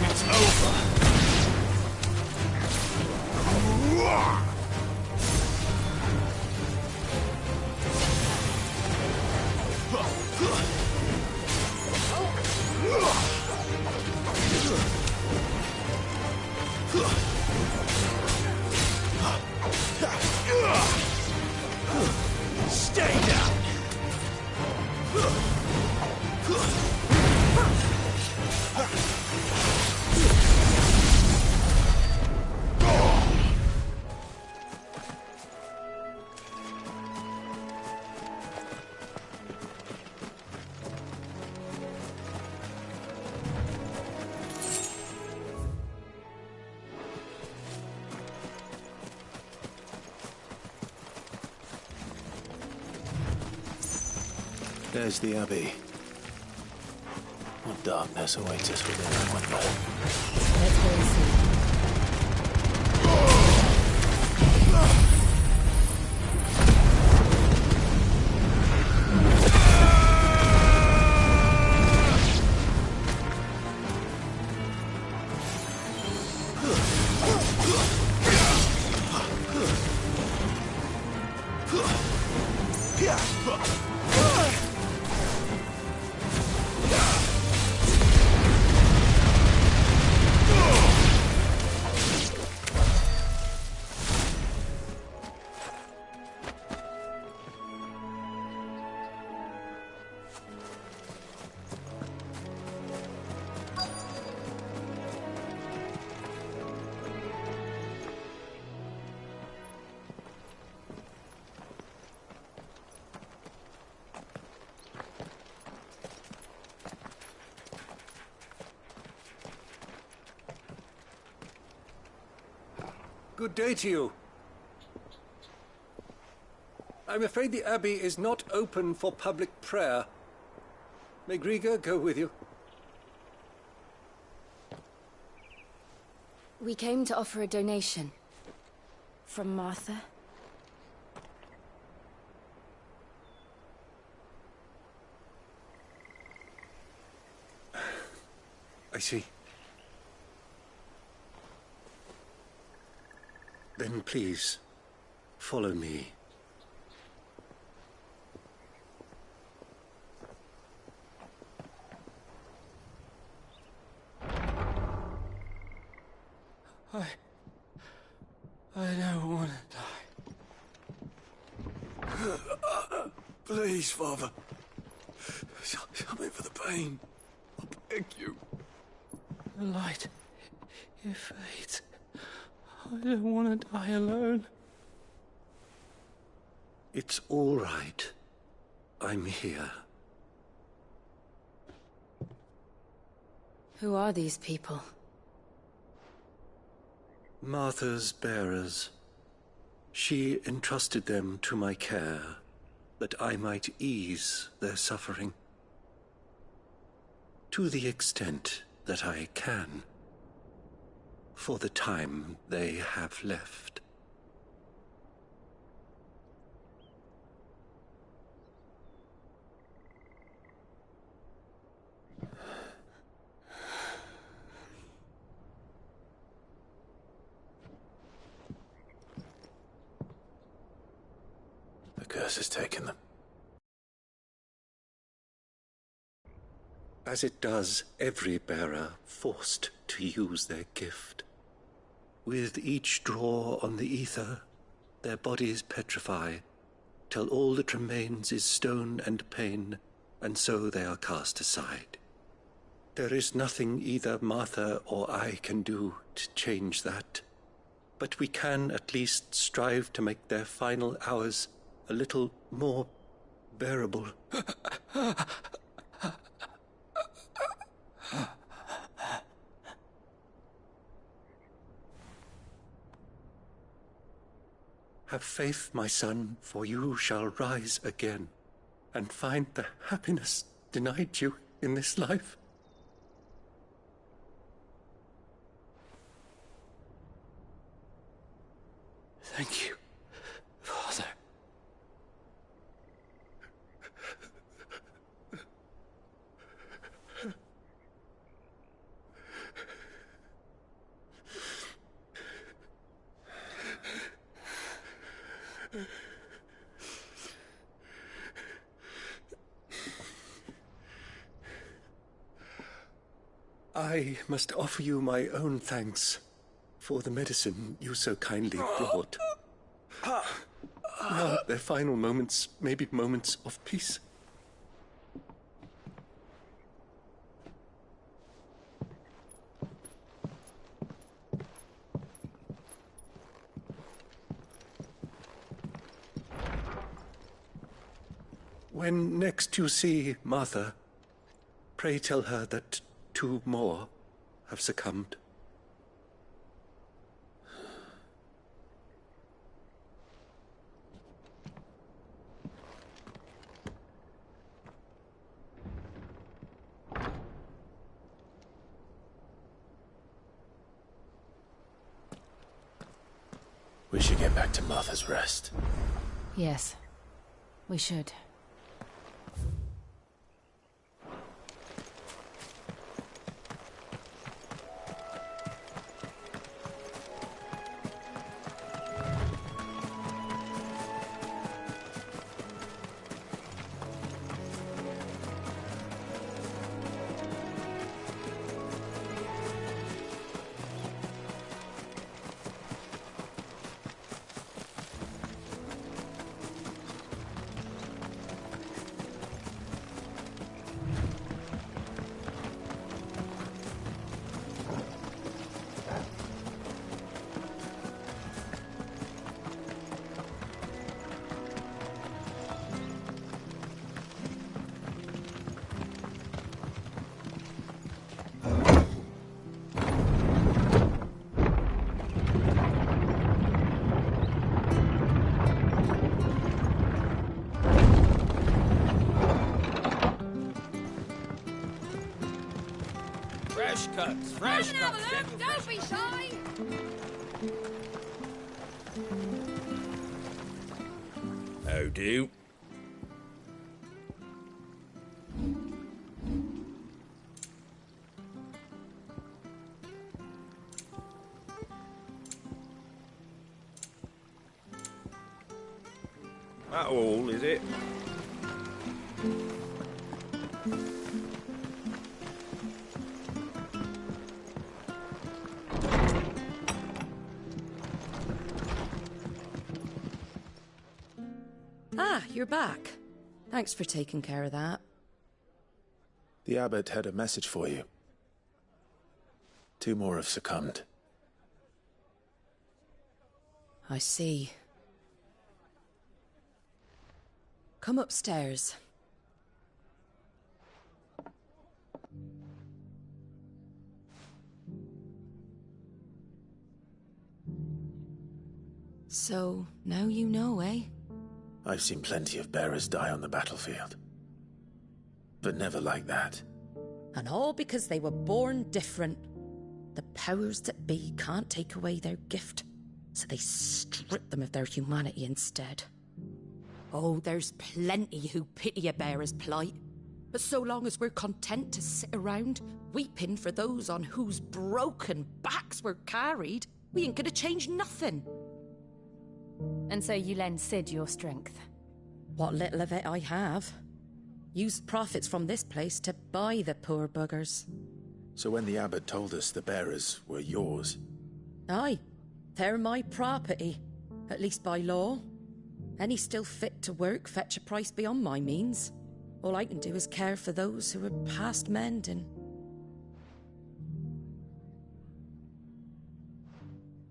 It's over. Stay down. There's the Abbey. What darkness awaits us within, I wonder. Let's go and see. Good day to you. I'm afraid the Abbey is not open for public prayer. May Griga go with you? We came to offer a donation. From Martha. I see. Then please, follow me. I don't want to die. Please, Father. Help me for the pain. I beg you. The light, it fades. I don't want to die alone. It's all right. I'm here. Who are these people? Martha's bearers. She entrusted them to my care, that I might ease their suffering. To the extent that I can. For the time they have left. The curse has taken them. As it does every bearer forced to use their gift. With each draw on the ether, their bodies petrify, till all that remains is stone and pain, and so they are cast aside. There is nothing either Martha or I can do to change that, but we can at least strive to make their final hours a little more bearable. Have faith, my son, for you shall rise again, and find the happiness denied you in this life. Thank you, Father. I must offer you my own thanks for the medicine you so kindly brought. Now, their final moments may be moments of peace. When next you see Martha, pray tell her that 2 more have succumbed. We should get back to Martha's Rest. Yes, we should. Fresh cuts, fresh Come and cuts. have a look, don't be shy. How do? That all, is it? Ah, you're back. Thanks for taking care of that. The abbot had a message for you. 2 more have succumbed. I see. Come upstairs. So, now you know, eh? I've seen plenty of bearers die on the battlefield. But never like that. And all because they were born different. The powers that be can't take away their gift, so they strip them of their humanity instead. Oh, there's plenty who pity a bearer's plight. But so long as we're content to sit around, weeping for those on whose broken backs we're carried, we ain't gonna change nothing. And so you lend Sid your strength. What little of it I have. Use profits from this place to buy the poor buggers. So when the abbot told us the bearers were yours... Aye, they're my property, at least by law. Any still fit to work fetch a price beyond my means. All I can do is care for those who are past mending.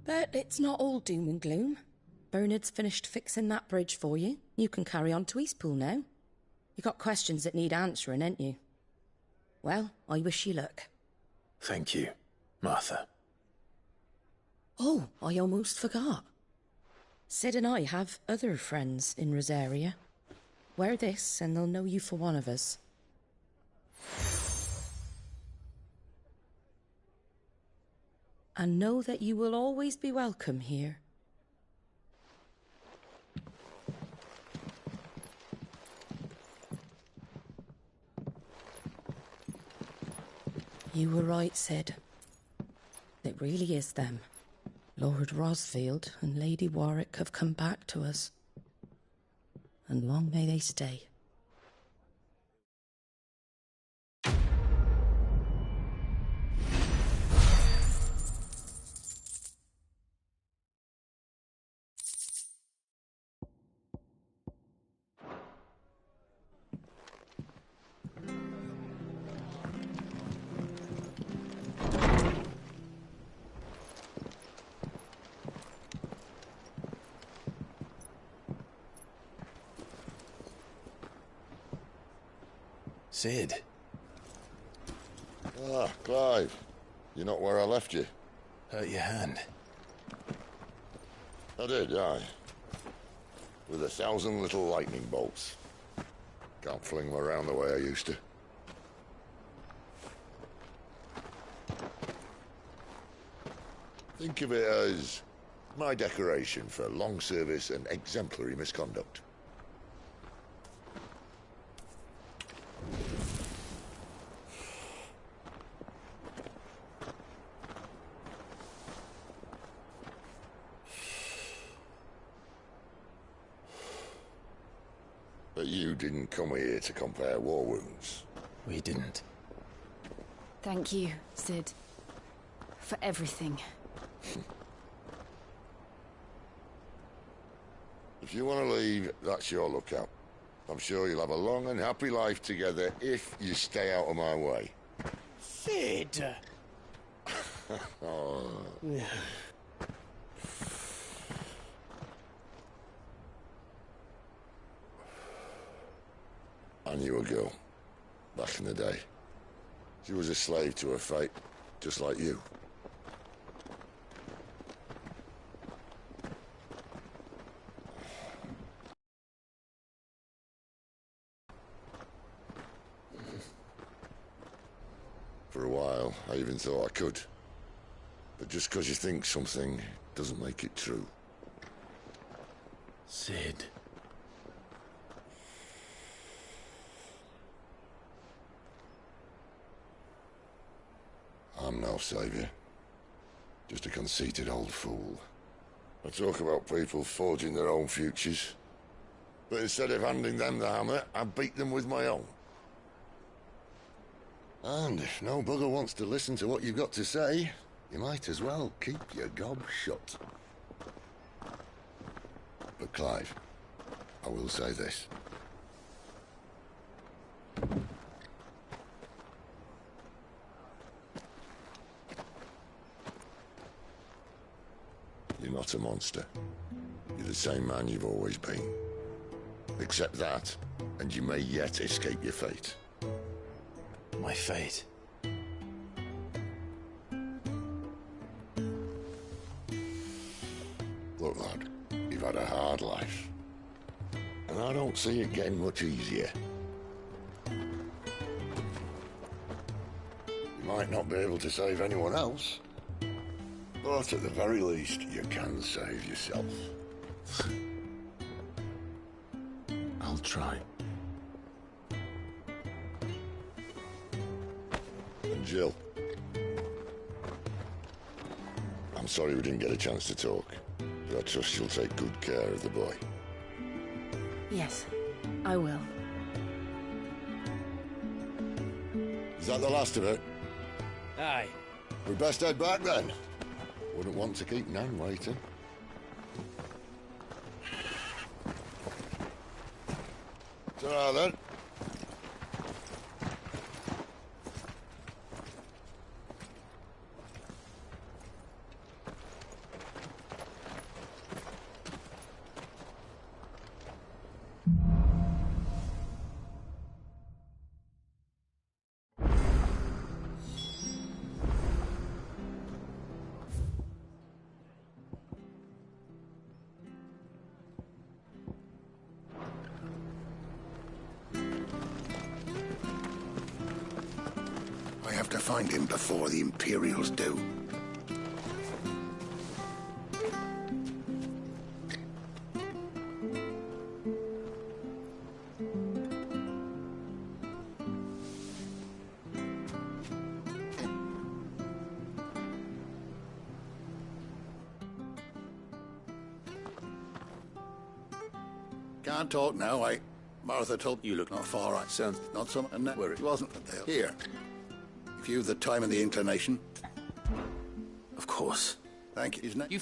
But it's not all doom and gloom. Bernard's finished fixing that bridge for you. You can carry on to Eastpool now. You got questions that need answering, ain't you? Well, I wish you luck. Thank you, Martha. Oh, I almost forgot. Sid and I have other friends in Rosaria. Wear this and they'll know you for one of us. And know that you will always be welcome here. You were right, Sid. It really is them. Lord Rosfield and Lady Warwick have come back to us. and long may they stay. Sid. Ah, Clive. You're not where I left you. Hurt your hand. I did, aye. With 1,000 little lightning bolts. Can't fling them around the way I used to. Think of it as my decoration for long service and exemplary misconduct. But you didn't come here to compare war wounds. We didn't. Thank you, Sid. For everything. If you want to leave, that's your lookout. I'm sure you'll have a long and happy life together if you stay out of my way. Sid! Oh. I knew a girl, back in the day. She was a slave to her fate, just like you. For a while, I even thought I could. But just because you think something doesn't make it true. Sid. I'm no saviour. Just a conceited old fool. I talk about people forging their own futures. But instead of handing them the hammer, I beat them with my own. And if no bugger wants to listen to what you've got to say, you might as well keep your gob shut. But Clive, I will say this. You're not a monster. You're the same man you've always been. Accept that, and you may yet escape your fate. My fate. Look, lad, you've had a hard life. And I don't see it getting much easier. You might not be able to save anyone else, but at the very least, you can save yourself. I'll try. And Jill, I'm sorry we didn't get a chance to talk, but I trust you'll take good care of the boy. Yes, I will. Is that the last of it? Aye. We best head back then. Wouldn't want to keep Nan waiting. Ta-ra then. I have to find him before the Imperials do. Can't talk now, Martha told You look not far right. sounds Not some and that worried. He wasn't there. Here. If you've the time and the inclination. Of course. Thank you. Isn't it? You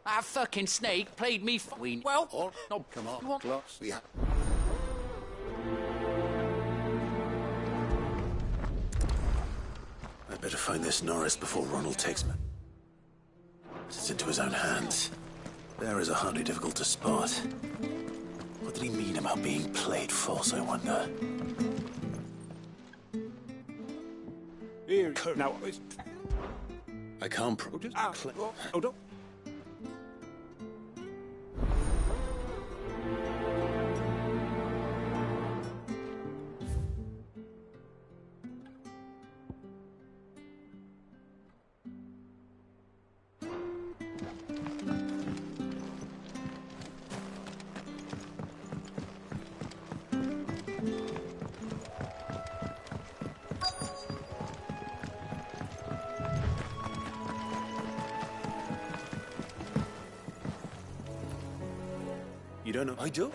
That fucking snake played me well. All No, come on, you want- close. We have. I'd better find this Norris before Ronald takes me. It's into his own hands. Bearers are hardly difficult to spot. What did he mean about being played false, I wonder? Here, now. I can't Hold on. You don't know? I do.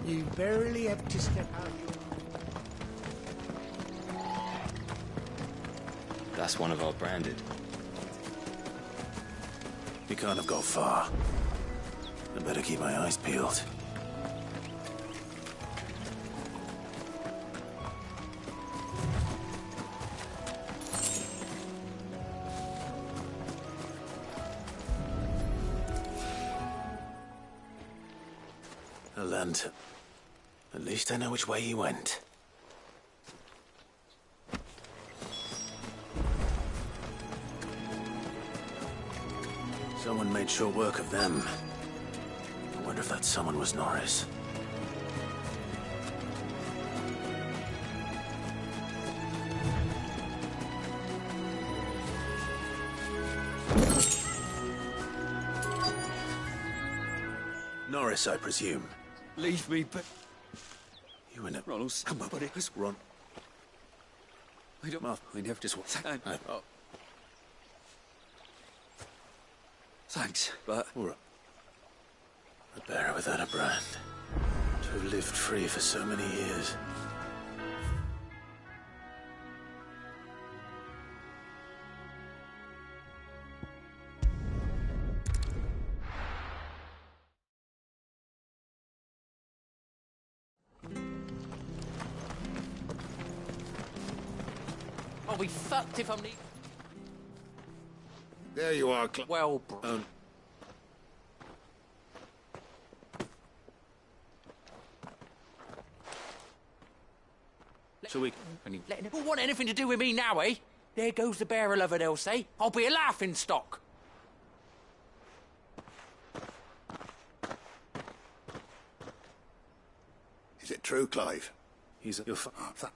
You barely have to step out. That's one of our branded. He can't have got far. I better keep my eyes peeled. A lantern. At least I know which way he went. Someone made short work of them. I wonder if that someone was Norris. Norris, I presume. Leave me, but You in it? Ronald, Come on, buddy. Let's run. I don't. Martha. I never just want. Oh. Thanks, but All right. A bearer without a brand. To have lived free for so many years. I'll be fucked if I'm. There you are, Well, bro. So we... Who want anything to do with me now, eh? There goes the bearer lover, they'll say. I'll be a laughing stock. Is it true, Clive? He's your father.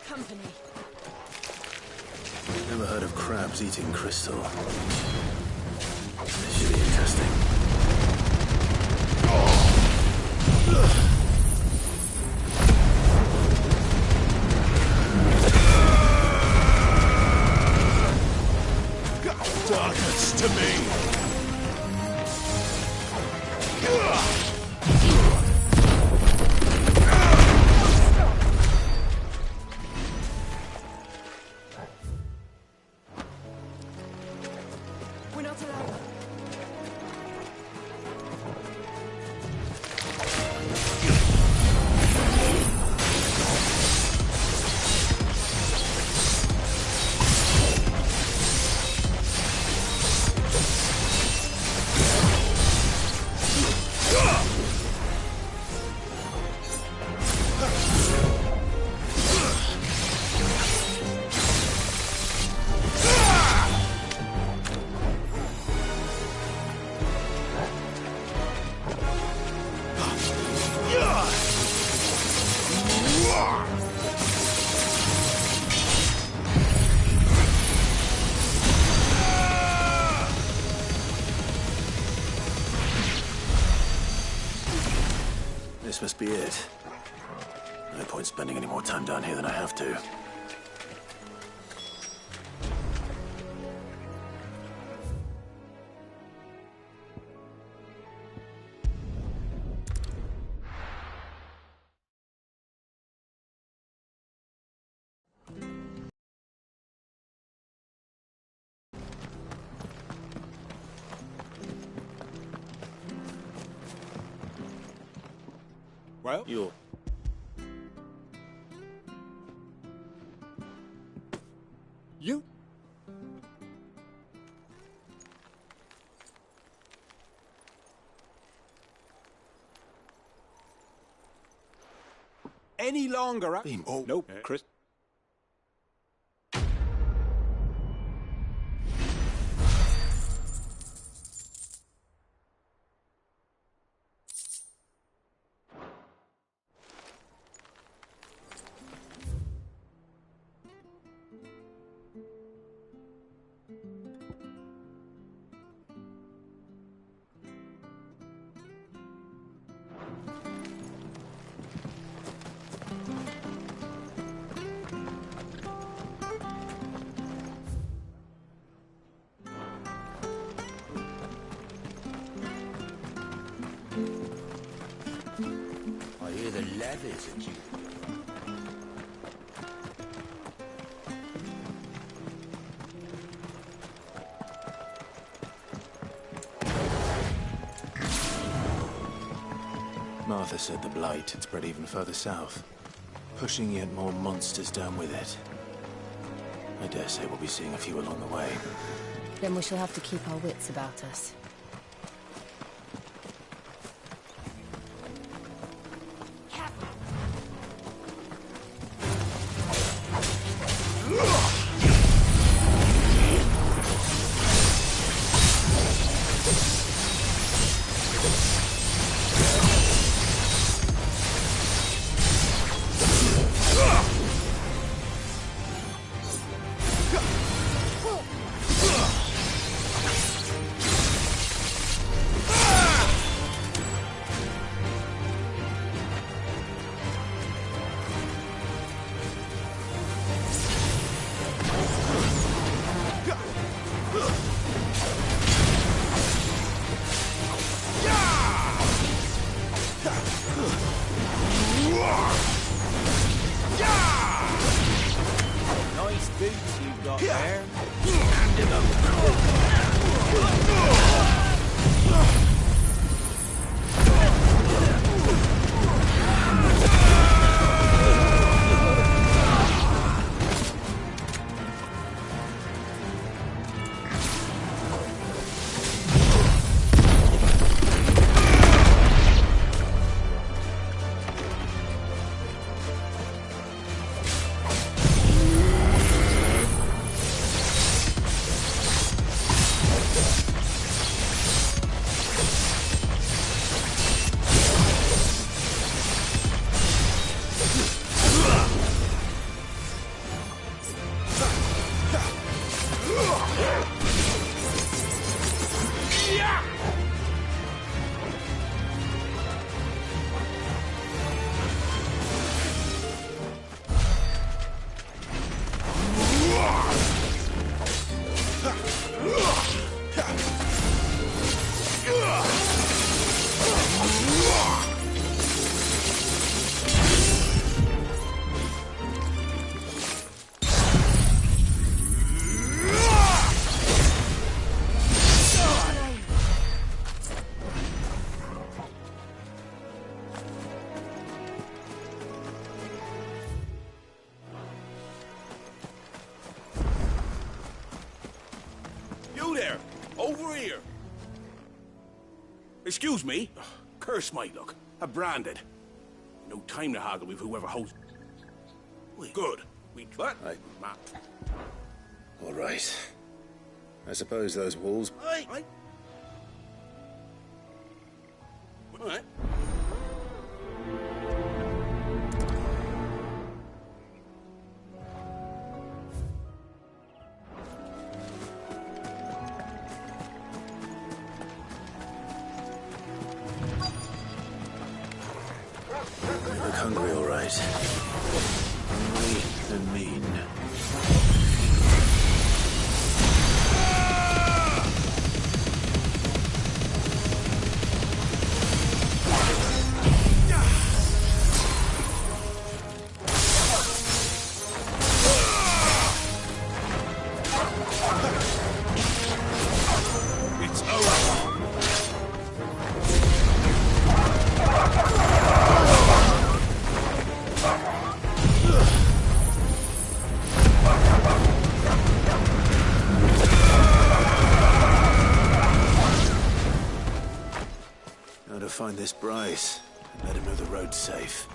Company. Never heard of crabs eating crystal. This should be interesting. Darkness. to me! We're not allowed. This must be it. No point spending any more time down here than I have to. Well, You're... you? Any longer, Beam. Oh, no, Chris. I hear the levies at you. Martha said the blight had spread even further south, pushing yet more monsters down with it. I dare say we'll be seeing a few along the way. Then we shall have to keep our wits about us. Nice boots you've got there. Hand him over. Over here! Excuse me. Curse my luck. I'm branded. No time to haggle with whoever holds... Good. What? All right. I suppose those walls... Aye. All right. They look hungry, all right. Hungry and mean. It's over. Now to find this Bryce and let him know the road's safe.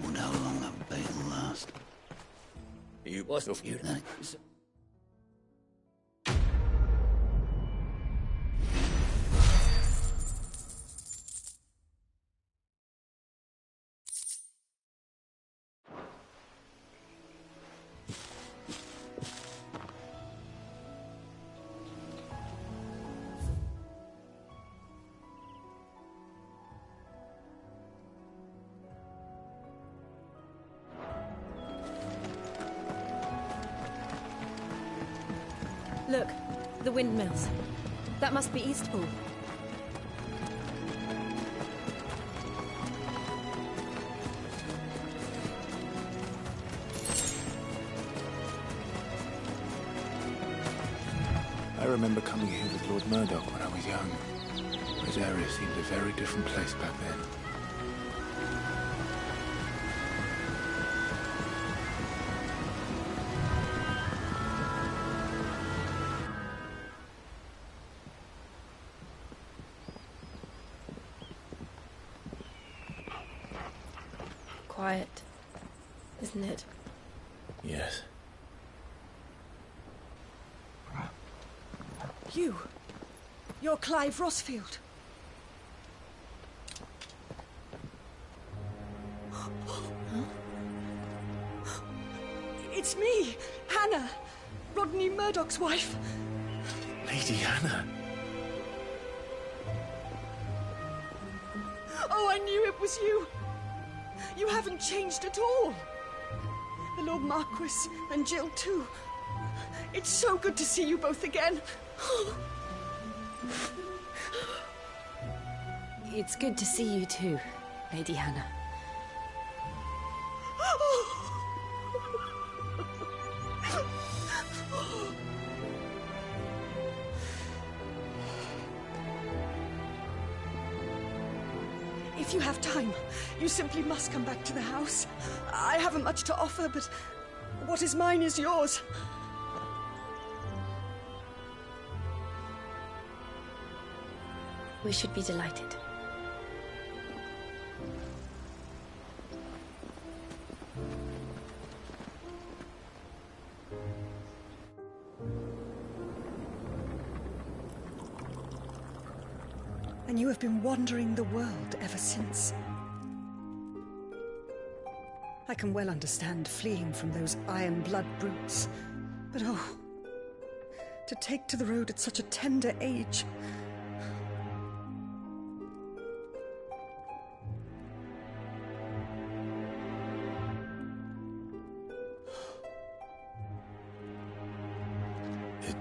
Wonder how long that bait will last. What's you? Look, the windmills. That must be Eastpool. I remember coming here with Lord Murdoch when I was young. This area seemed a very different place back then. Quiet, isn't it? Yes. You're Clive Rossfield. It's me, Hannah, Rodney Murdoch's wife. Lady Hannah. Oh, I knew it was you. You haven't changed at all. The Lord Marquis and Jill too. It's so good to see you both again. It's good to see you too, Lady Hannah. If you have time, you simply must come back to the house. I haven't much to offer, but what is mine is yours. We should be delighted. And you have been wandering the world ever since. I can well understand fleeing from those iron blood brutes, but oh, to take to the road at such a tender age.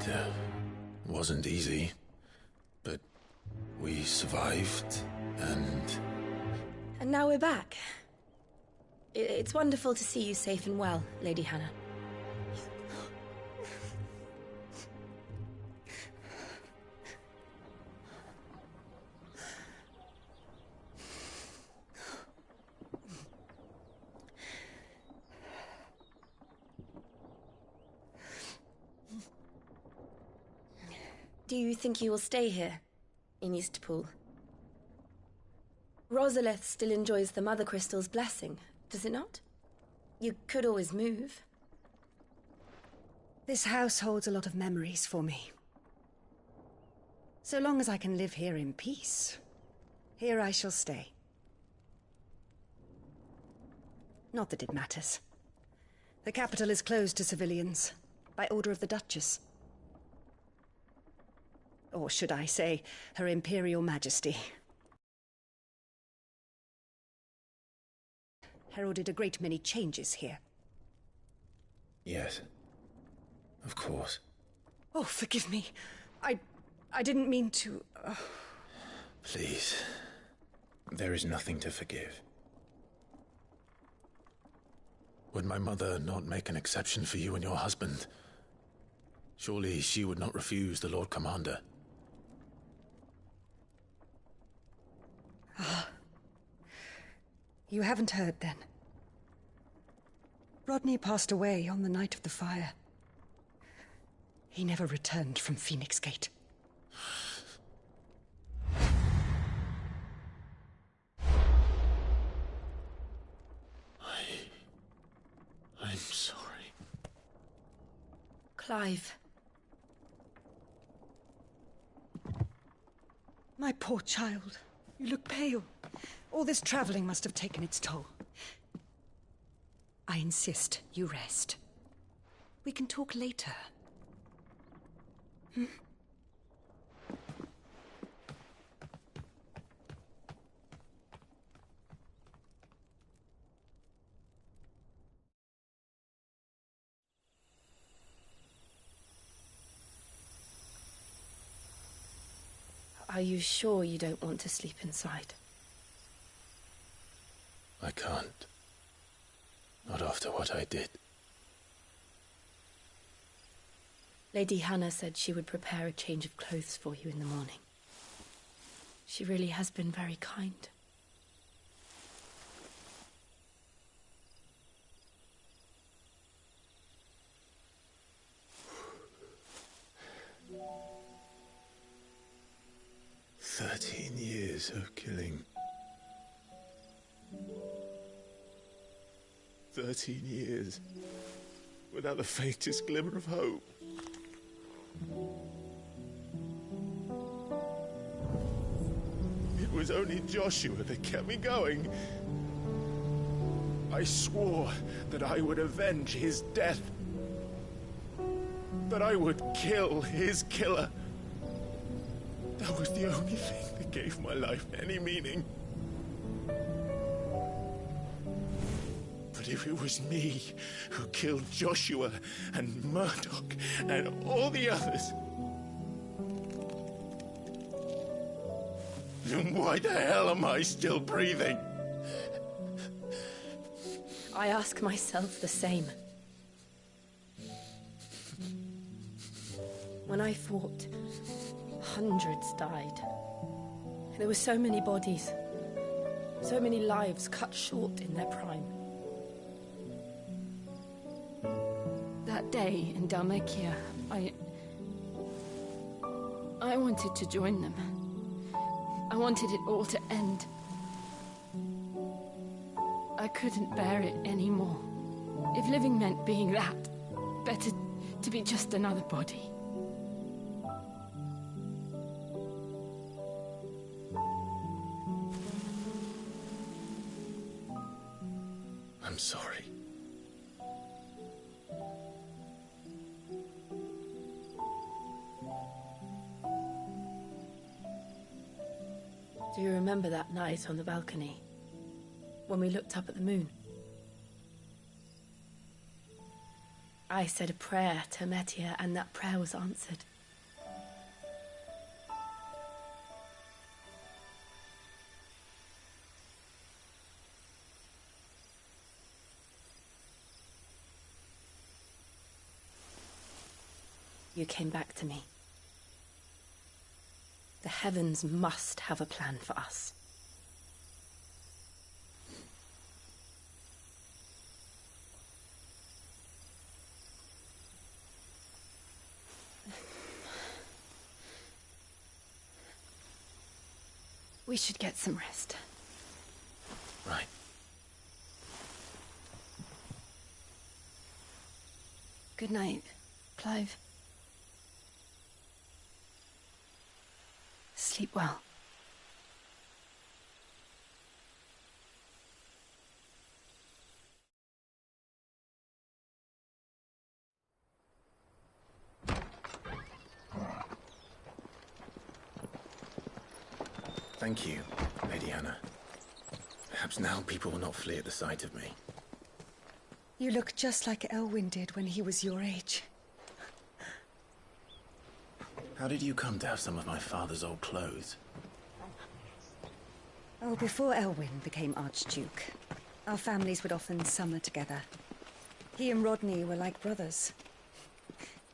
It wasn't easy, but we survived, and... And now we're back. It's wonderful to see you safe and well, Lady Hannah. Do you think you will stay here, in Eastpool? Rosalith still enjoys the Mother Crystal's blessing, does it not? You could always move. This house holds a lot of memories for me. So long as I can live here in peace, here I shall stay. Not that it matters. The capital is closed to civilians, by order of the Duchess. Or should I say, Her Imperial Majesty. Heralded a great many changes here. Yes. Of course. Oh, forgive me. I didn't mean to... Please. There is nothing to forgive. Would my mother not make an exception for you and your husband? Surely she would not refuse the Lord Commander. Ah. You haven't heard, then. Rodney passed away on the night of the fire. He never returned from Phoenix Gate. I'm sorry. Clive. My poor child. You look pale. All this traveling must have taken its toll. I insist you rest. We can talk later. Hmm? Are you sure you don't want to sleep inside? I can't. Not after what I did. Lady Hannah said she would prepare a change of clothes for you in the morning. She really has been very kind. Years of killing. 13 years without the faintest glimmer of hope. It was only Joshua that kept me going. I swore that I would avenge his death. That I would kill his killer. That was the only thing that gave my life any meaning. But if it was me who killed Joshua and Murdoch and all the others, then why the hell am I still breathing? I ask myself the same. When I fought, hundreds died. There were so many bodies, so many lives cut short in their prime. That day in Dalmacia, I wanted to join them. I wanted it all to end. I couldn't bear it anymore. If living meant being that, better to be just another body. I'm sorry. Do you remember that night on the balcony, when we looked up at the moon? I said a prayer to Metia, and that prayer was answered. You came back to me. The heavens must have a plan for us. We should get some rest. Right. Good night, Clive. Sleep well. Thank you, Lady Hannah. Perhaps now people will not flee at the sight of me. You look just like Elwyn did when he was your age. How did you come to have some of my father's old clothes? Oh, before Elwyn became Archduke, our families would often summer together. He and Rodney were like brothers.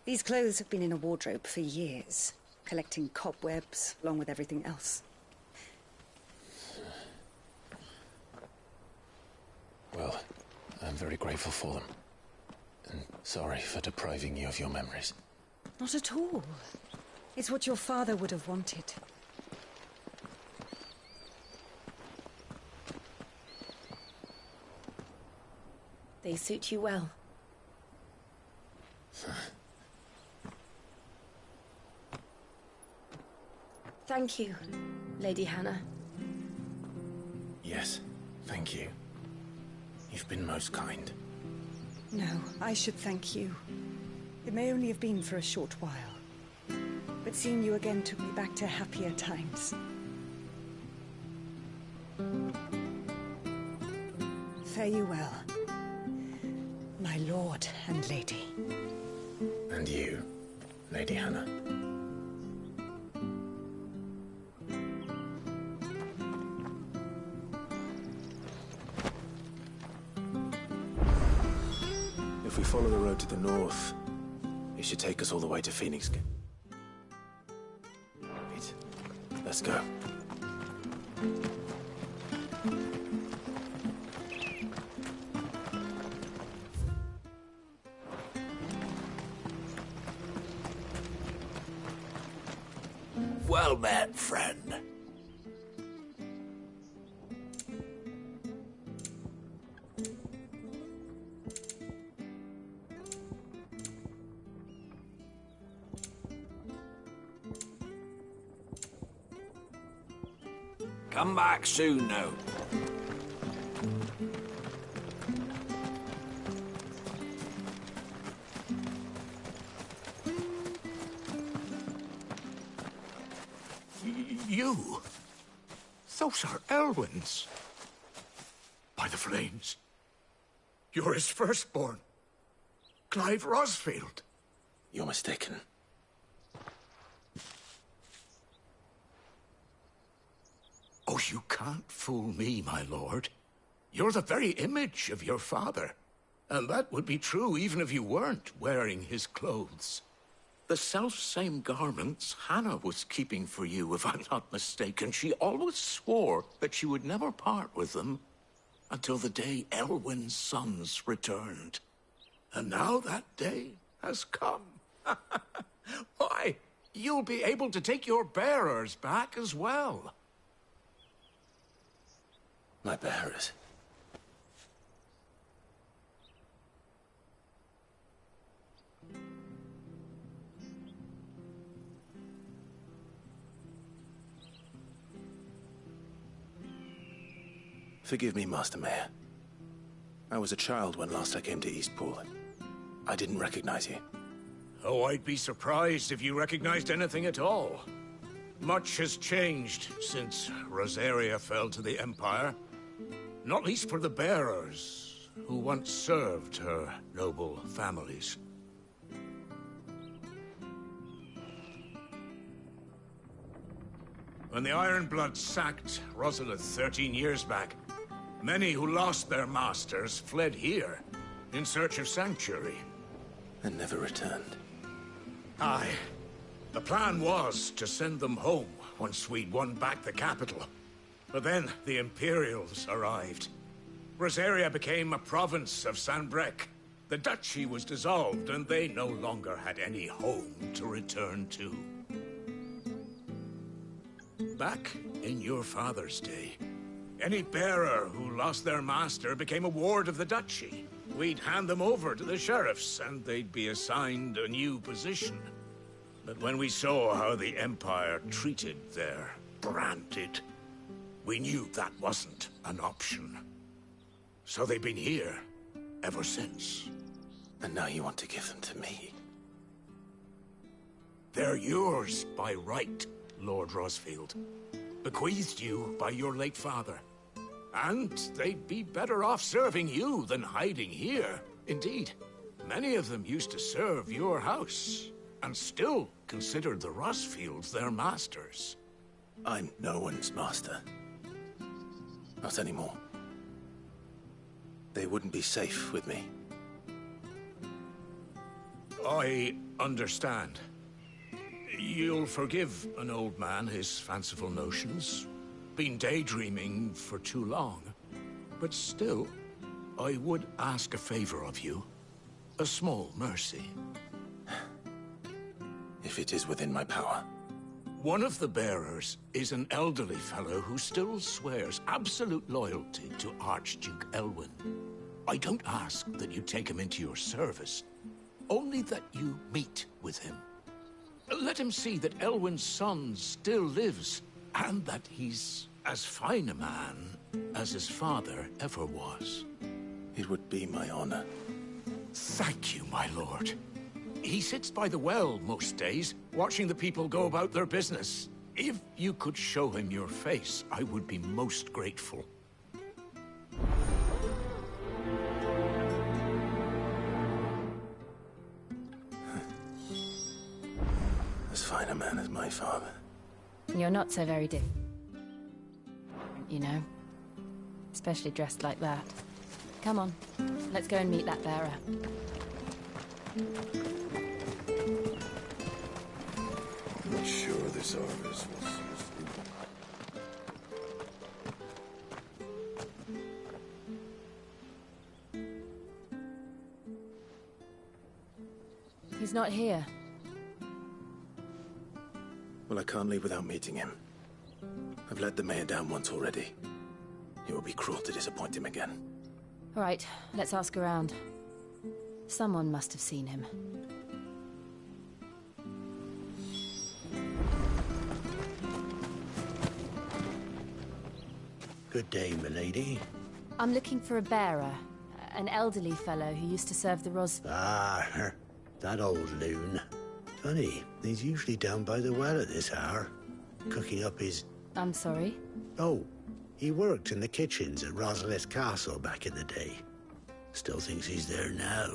These clothes have been in a wardrobe for years, collecting cobwebs along with everything else. Well, I'm very grateful for them. And sorry for depriving you of your memories. Not at all. It's what your father would have wanted. They suit you well. Thank you, Lady Hannah. Yes, thank you. You've been most kind. No, I should thank you. It may only have been for a short while, but seeing you again took me back to happier times. Fare you well, my lord and lady. And you, Lady Hannah. If we follow the road to the north, it should take us all the way to Ffxvi. Right. Let's go. Well met, friend. Come back soon, now. You? Those are Elwyn's. By the flames. You're his firstborn. Clive Rosfield. You're mistaken. Oh, you can't fool me, my lord. You're the very image of your father. And that would be true even if you weren't wearing his clothes. The self-same garments Hannah was keeping for you, if I'm not mistaken. She always swore that she would never part with them until the day Elwyn's sons returned. And now that day has come. Why, you'll be able to take your bearers back as well. My bearers? Forgive me, Master Mayor. I was a child when last I came to Eastpool. I didn't recognize you. Oh, I'd be surprised if you recognized anything at all. Much has changed since Rosaria fell to the Empire. Not least for the bearers, who once served her noble families. When the Ironbloods sacked Rosalith 13 years back, many who lost their masters fled here in search of sanctuary. And never returned. Aye. The plan was to send them home once we'd won back the capital. But then the Imperials arrived. Rosaria became a province of Sanbreque. The duchy was dissolved, and they no longer had any home to return to. back in your father's day. Any bearer who lost their master became a ward of the duchy. We'd hand them over to the sheriffs, and they'd be assigned a new position. But when we saw how the Empire treated their branded, we knew that wasn't an option. So they've been here ever since. And now you want to give them to me? They're yours by right, Lord Rosfield. Bequeathed you by your late father. And they'd be better off serving you than hiding here. Indeed, many of them used to serve your house, and still considered the Rosfields their masters. I'm no one's master. Not anymore. They wouldn't be safe with me. I understand. You'll forgive an old man his fanciful notions. Been daydreaming for too long. But still, I would ask a favor of you. A small mercy. If it is within my power. One of the bearers is an elderly fellow who still swears absolute loyalty to Archduke Elwyn. I don't ask that you take him into your service, only that you meet with him. Let him see that Elwyn's son still lives, and that he's as fine a man as his father ever was. It would be my honor. Thank you, my lord. He sits by the well most days, watching the people go about their business. If you could show him your face, I would be most grateful. As fine a man as my father. You're not so very different, you know. Especially dressed like that. Come on, let's go and meet that bearer. I'm not sure this order is He's not here. Well, I can't leave without meeting him. I've let the mayor down once already. It would be cruel to disappoint him again. All right, let's ask around. Someone must have seen him. Good day, milady. I'm looking for a bearer. An elderly fellow who used to serve the Ah, that old loon. Funny, he's usually down by the well at this hour, cooking up his... I'm sorry? Oh, he worked in the kitchens at Rosalith Castle back in the day. Still thinks he's there now.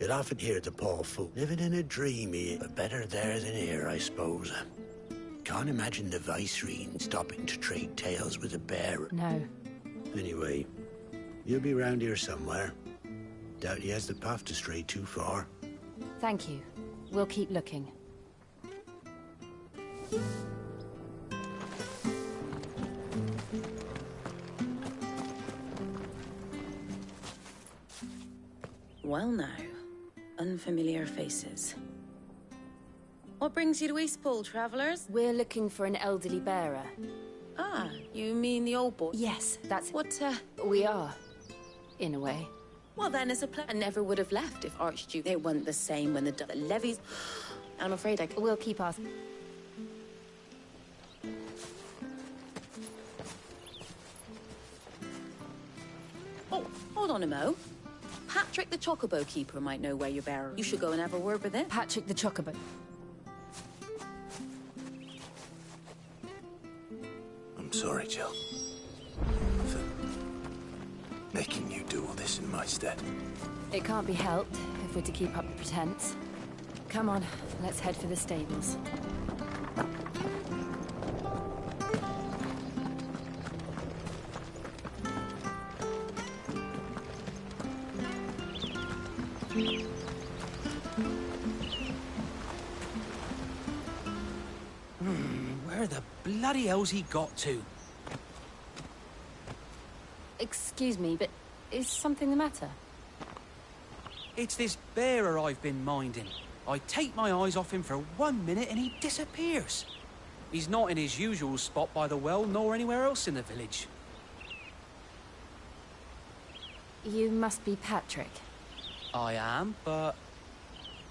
You'd often hear the poor folk living in a dream here, but better there than here, I suppose. Can't imagine the Vicereine stopping to trade tales with a bear. No. Anyway, you'll be round here somewhere. Doubt he has the path to stray too far. Thank you. We'll keep looking. Well now, unfamiliar faces. What brings you to Eastpool, travellers? We're looking for an elderly bearer. Ah, you mean the old boy? Yes, that's... What, We are, in a way. Well, then it's a plan. I never would have left if Archduke... They weren't the same when the levies... I'm afraid I... We'll keep asking. Oh, hold on a mo. Patrick the Chocobo Keeper might know where your bearer... You should go and have a word with him. Patrick the Chocobo. I'm sorry, Jill. For making you do all this in my stead. It can't be helped if we're to keep up the pretense. Come on, let's head for the stables. Where the bloody hell's he got to? Excuse me, but is something the matter? It's this bearer I've been minding. I take my eyes off him for 1 minute and he disappears. He's not in his usual spot by the well, nor anywhere else in the village. You must be Patrick. I am, but...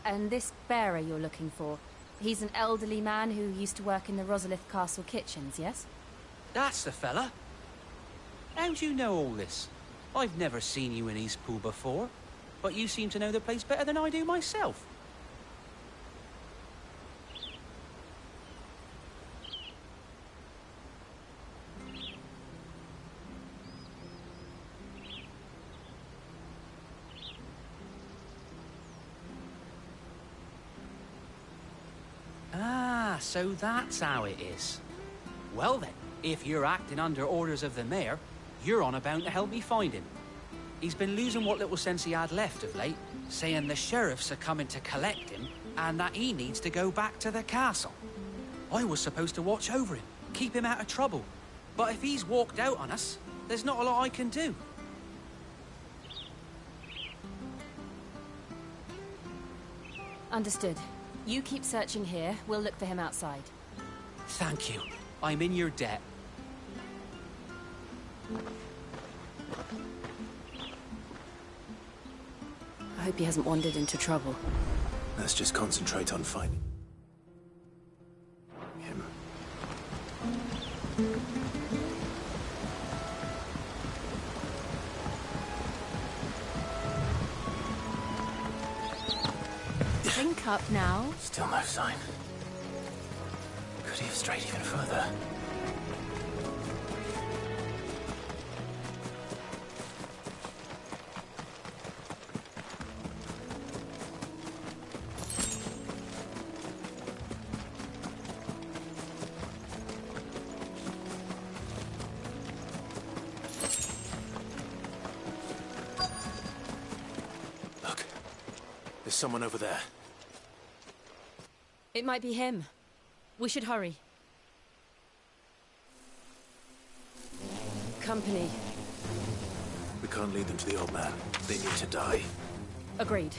And this bearer you're looking for, he's an elderly man who used to work in the Rosalith Castle kitchens, yes? That's the fella. How do you know all this? I've never seen you in Eastpool before, but you seem to know the place better than I do myself. Ah, so that's how it is. Well then, if you're acting under orders of the mayor, you're on about to help me find him. He's been losing what little sense he had left of late, saying the sheriffs are coming to collect him and that he needs to go back to the castle. I was supposed to watch over him, keep him out of trouble. But if he's walked out on us, there's not a lot I can do. Understood. You keep searching here, we'll look for him outside. Thank you. I'm in your debt. I hope he hasn't wandered into trouble. Let's just concentrate on finding him. Think up now. Still no sign. Could he have strayed even further? Look, there's someone over there. It might be him. We should hurry. Company. We can't lead them to the old man. They need to die. Agreed.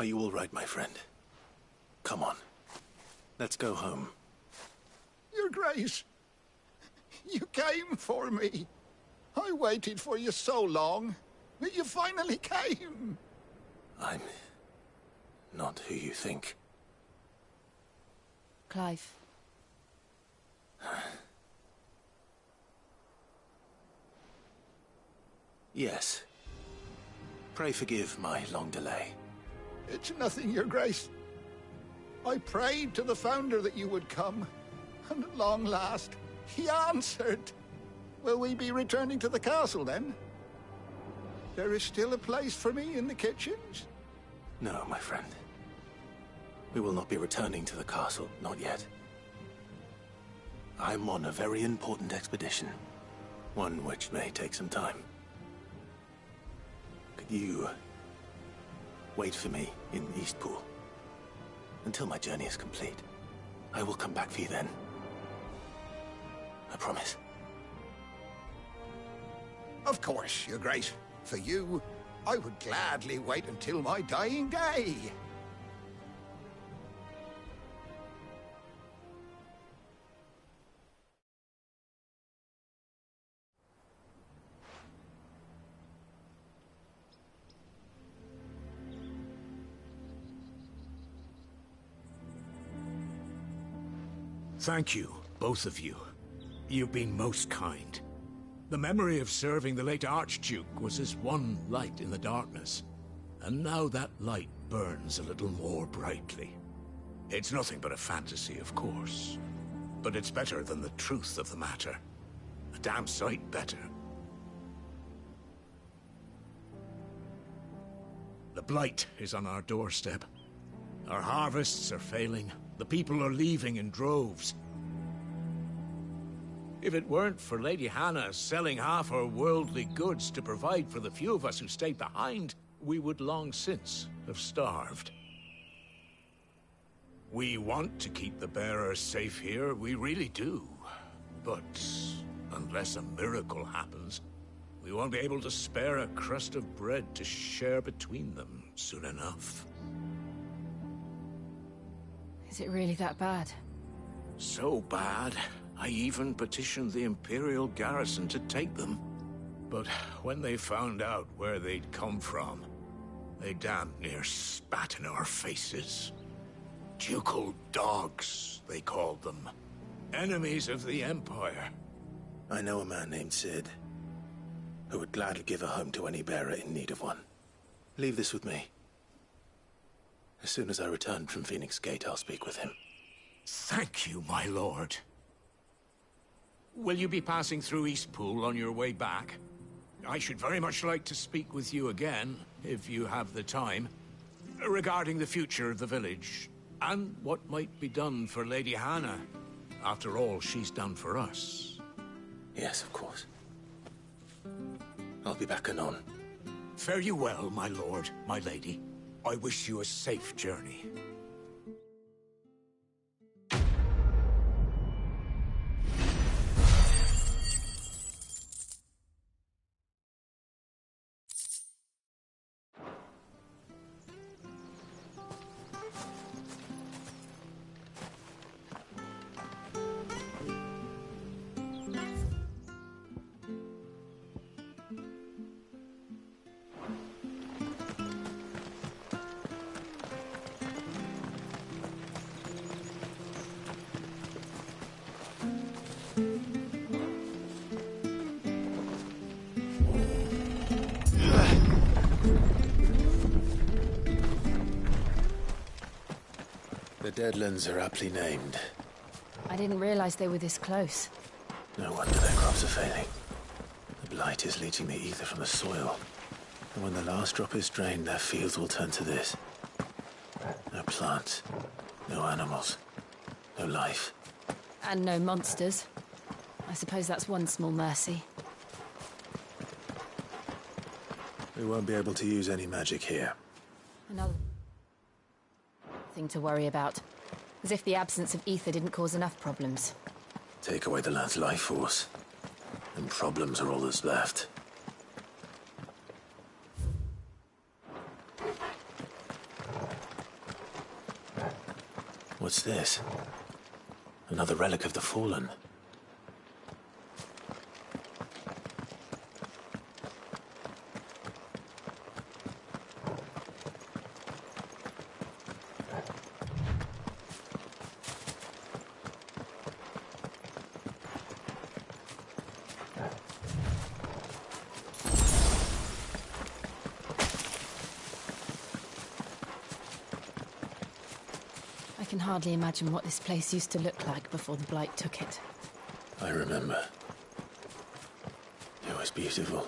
Are you all right, my friend? Come on. Let's go home. Your Grace, you came for me. I waited for you so long, but you finally came. I'm not who you think. Clive. Yes. Pray forgive my long delay. It's nothing, Your Grace. I prayed to the Founder that you would come, and at long last, he answered. Will we be returning to the castle, then? There is still a place for me in the kitchens? No, my friend. We will not be returning to the castle, not yet. I'm on a very important expedition. One which may take some time. Could you wait for me in Eastpool until my journey is complete? I will come back for you then. I promise. Of course, Your Grace. For you, I would gladly wait until my dying day. Thank you, both of you. You've been most kind. The memory of serving the late Archduke was as one light in the darkness, and now that light burns a little more brightly. It's nothing but a fantasy, of course, but it's better than the truth of the matter. A damn sight better. The Blight is on our doorstep. Our harvests are failing. The people are leaving in droves. If it weren't for Lady Hannah selling half her worldly goods to provide for the few of us who stayed behind, we would long since have starved. We want to keep the bearers safe here, we really do. But unless a miracle happens, we won't be able to spare a crust of bread to share between them soon enough. Is it really that bad? So bad, I even petitioned the Imperial garrison to take them. But when they found out where they'd come from, they damn near spat in our faces. Ducal dogs, they called them. Enemies of the Empire. I know a man named Sid, who would gladly give a home to any bearer in need of one. Leave this with me. As soon as I return from Phoenix Gate, I'll speak with him. Thank you, my lord. Will you be passing through Eastpool on your way back? I should very much like to speak with you again, if you have the time, regarding the future of the village, and what might be done for Lady Hannah. After all she's done for us. Yes, of course. I'll be back anon. Fare you well, my lord, my lady. I wish you a safe journey. The Deadlands are aptly named. I didn't realize they were this close. No wonder their crops are failing. The blight is leaching the ether from the soil. And when the last drop is drained, their fields will turn to this. No plants, no animals, no life. And no monsters. I suppose that's one small mercy. We won't be able to use any magic here. Another thing to worry about. As if the absence of ether didn't cause enough problems. Take away the lad's life force, and problems are all that's left. What's this? Another relic of the Fallen. I can hardly imagine what this place used to look like before the Blight took it. I remember. It was beautiful.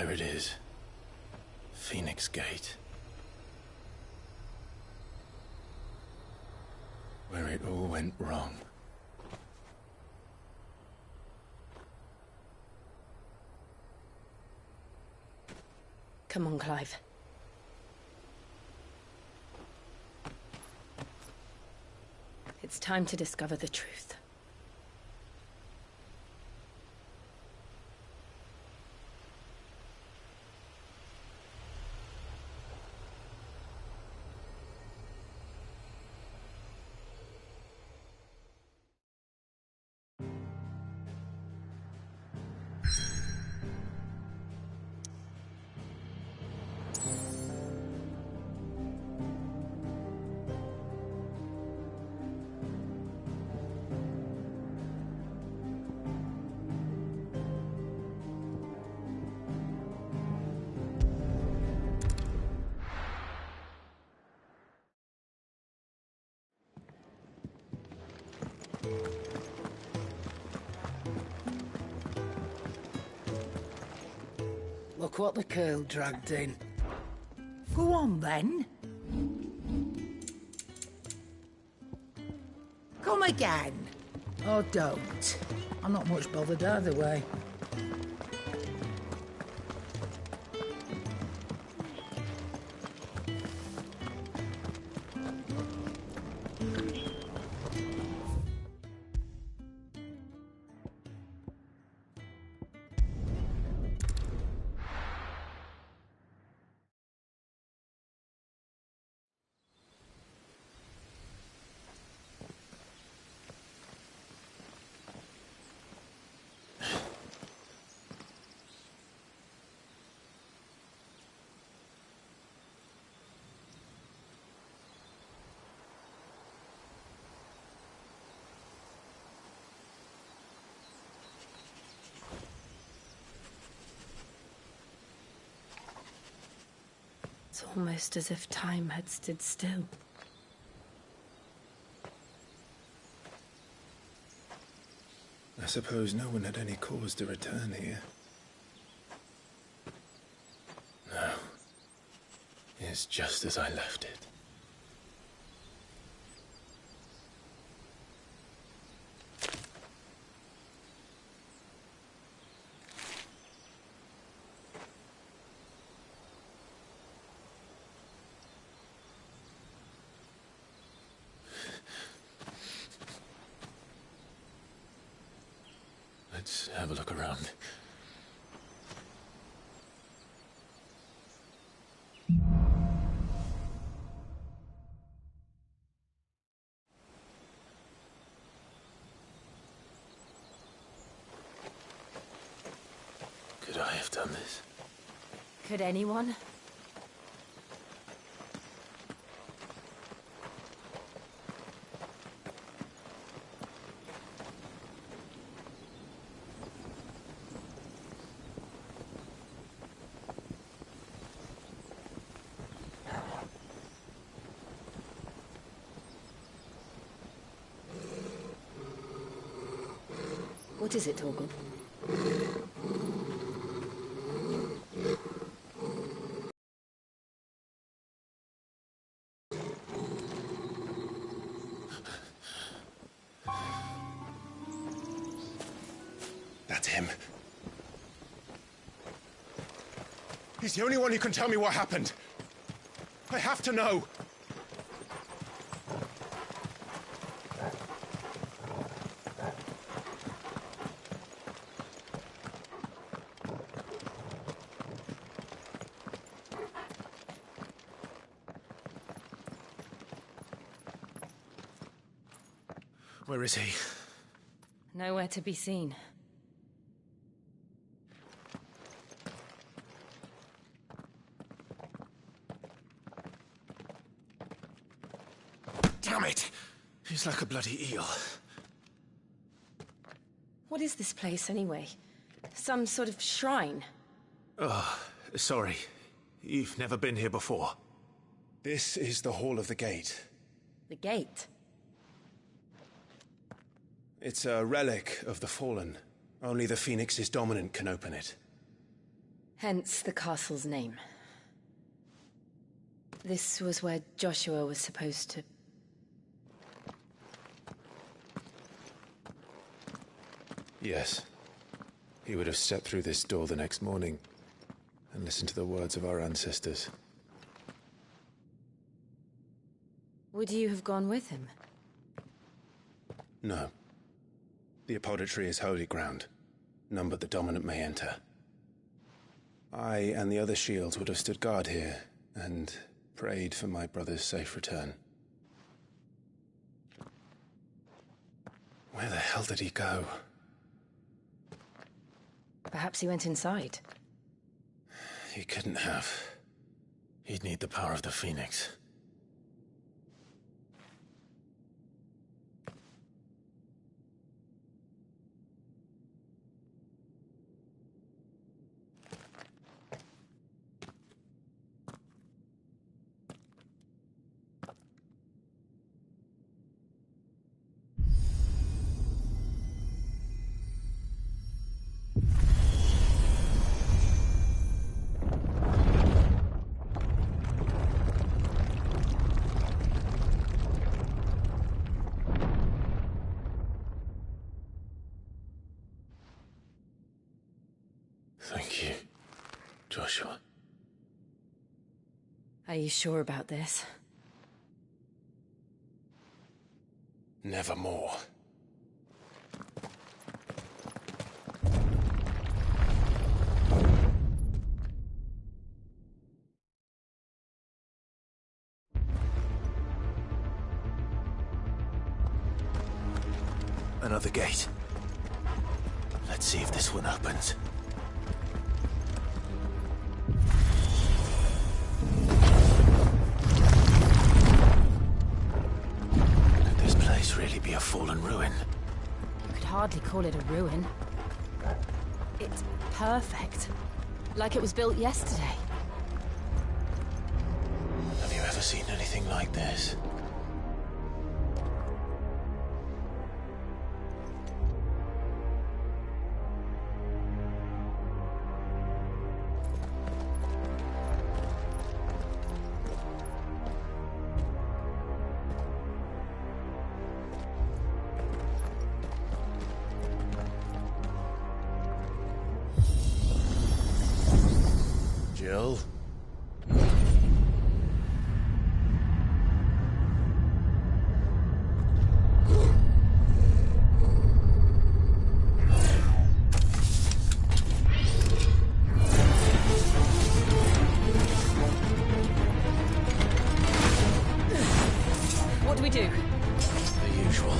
There it is. Phoenix Gate. Where it all went wrong. Come on, Clive. It's time to discover the truth. Look what the curl dragged in. Go on, then. Come again. Or don't. I'm not much bothered either way. It's almost as if time had stood still. I suppose no one had any cause to return here. No. It's just as I left it. Let's have a look around. Could I have done this? Could anyone? What is it, Torgal? That's him. He's the only one who can tell me what happened. I have to know. Where is he? Nowhere to be seen. Damn it! He's like a bloody eel. What is this place, anyway? Some sort of shrine? Oh, sorry. You've never been here before. This is the Hall of the Gate. The gate? It's a relic of the Fallen. Only the Phoenix's dominant can open it. Hence the castle's name. This was where Joshua was supposed to... Yes. He would have stepped through this door the next morning and listened to the words of our ancestors. Would you have gone with him? No. The apodatory is holy ground. None but the dominant may enter. I and the other shields would have stood guard here and prayed for my brother's safe return. Where the hell did he go? Perhaps he went inside. He couldn't have. He'd need the power of the Phoenix. Thank you, Joshua. Are you sure about this? Nevermore. Another gate. Let's see if this one opens. Could this place really be a fallen ruin? You could hardly call it a ruin. It's perfect. Like it was built yesterday. Have you ever seen anything like this? Jill? What do we do? The usual.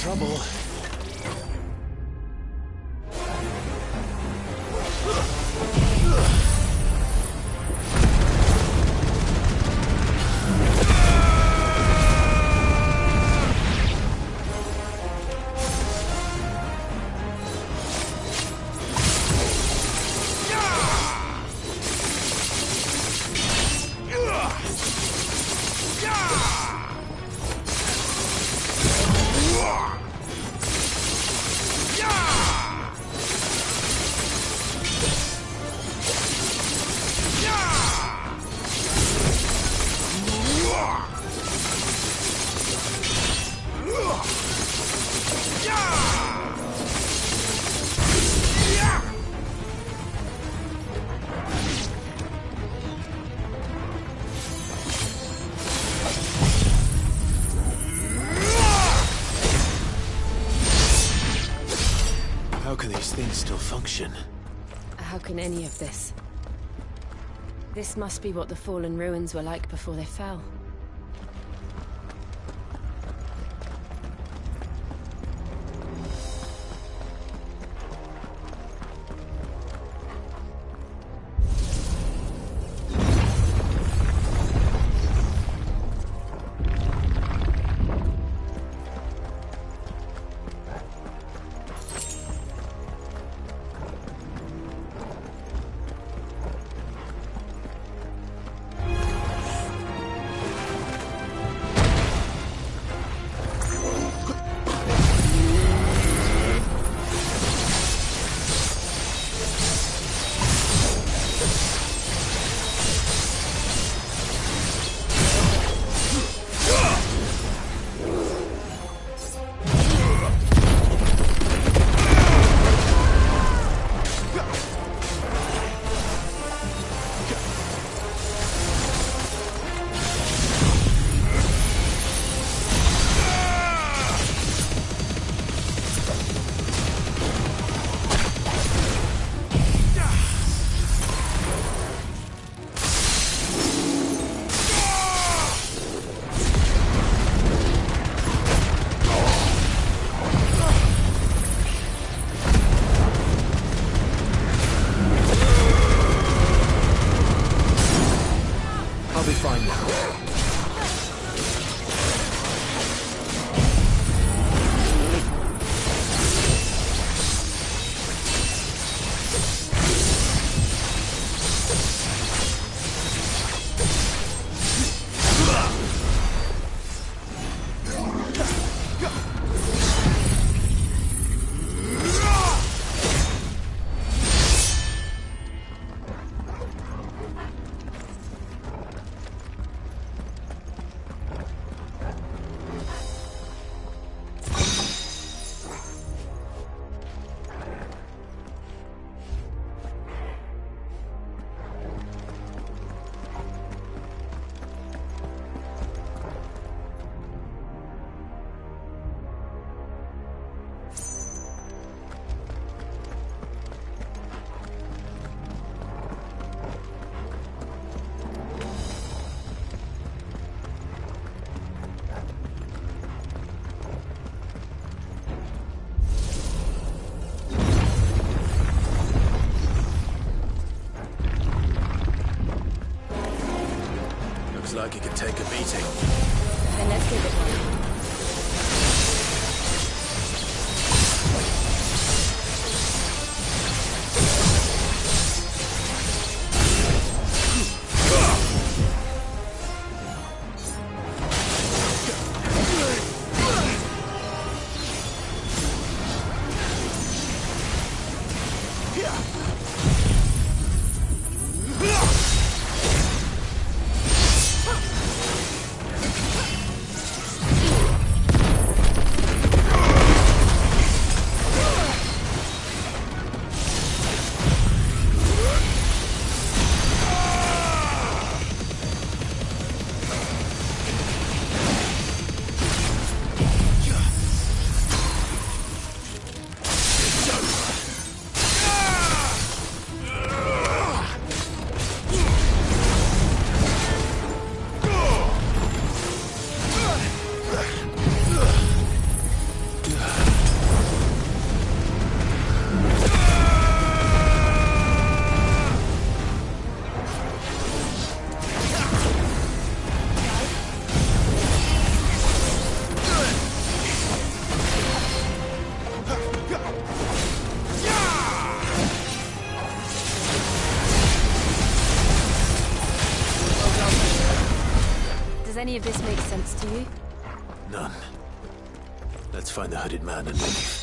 Trouble. things still function. How can any of this? This must be what the fallen ruins were like before they fell. Like it could take a beating. Then let's give it one. Does any of this make sense to you? None. Let's find the hooded man and leave.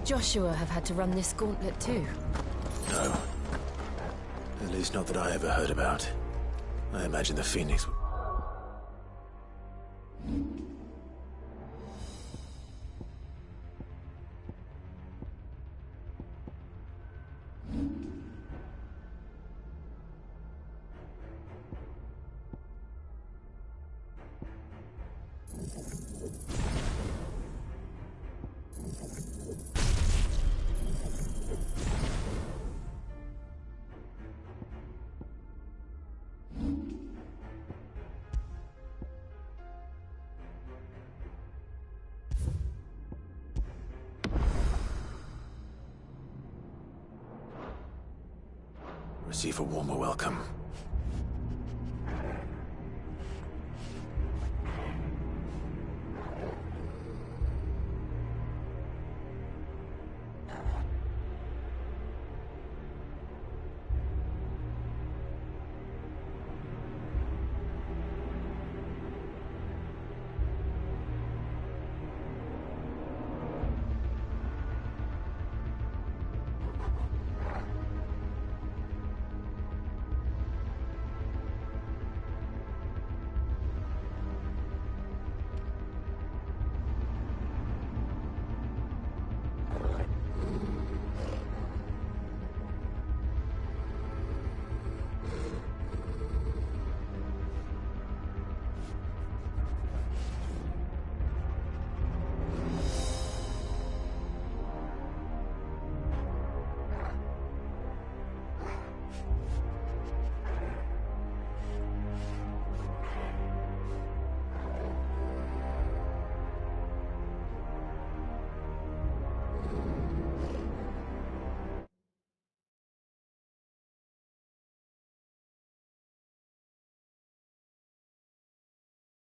Joshua have had to run this gauntlet too? No. At least not that I ever heard about. I imagine the Phoenix... Receive a warmer welcome.